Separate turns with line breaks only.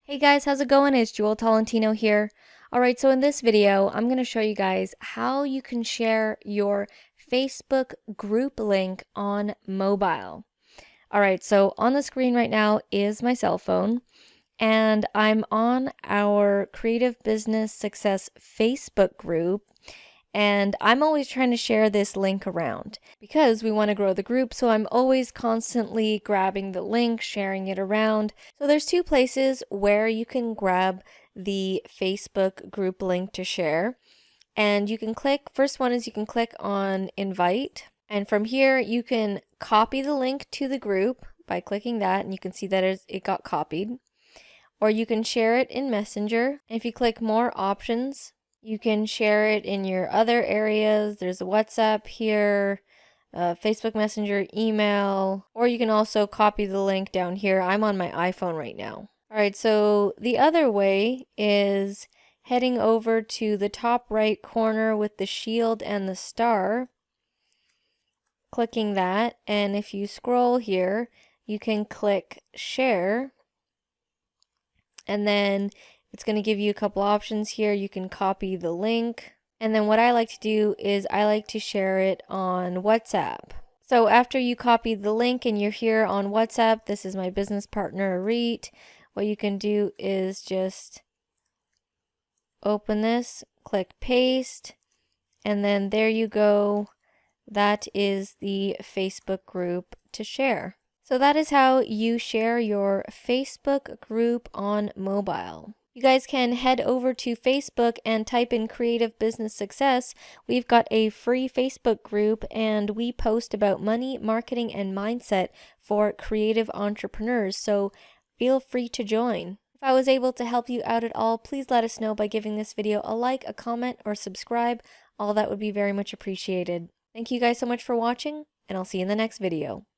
Hey guys, how's it going? It's Jewel Tolentino here. Alright, so in this video, I'm going to show you guys how you can share your Facebook group link on mobile. Alright, so on the screen right now is my cell phone, and I'm on our Creative Business Success Facebook group. And I'm always trying to share this link around because we want to grow the group. So I'm always constantly grabbing the link, sharing it around. So there's two places where you can grab the Facebook group link to share. And you can click, first one is you can click on invite. And from here, you can copy the link to the group by clicking that. And you can see that it got copied. Or you can share it in Messenger. And if you click more options, you can share it in your other areas. There's a WhatsApp here, Facebook Messenger, email, or you can also copy the link down here. I'm on my iPhone right now. All right, so the other way is heading over to the top right corner with the shield and the star, clicking that, and if you scroll here, you can click share, and then it's going to give you a couple options here. You can copy the link. And then what I like to do is I like to share it on WhatsApp. So after you copy the link and you're here on WhatsApp, this is my business partner, Reet. What you can do is just open this, click paste, and then there you go. That is the Facebook group to share. So that is how you share your Facebook group on mobile. You guys can head over to Facebook and type in Creative Business Success. We've got a free Facebook group and we post about money, marketing, and mindset for creative entrepreneurs. So feel free to join. If I was able to help you out at all, please let us know by giving this video a like, a comment, or subscribe. All that would be very much appreciated. Thank you guys so much for watching, and I'll see you in the next video.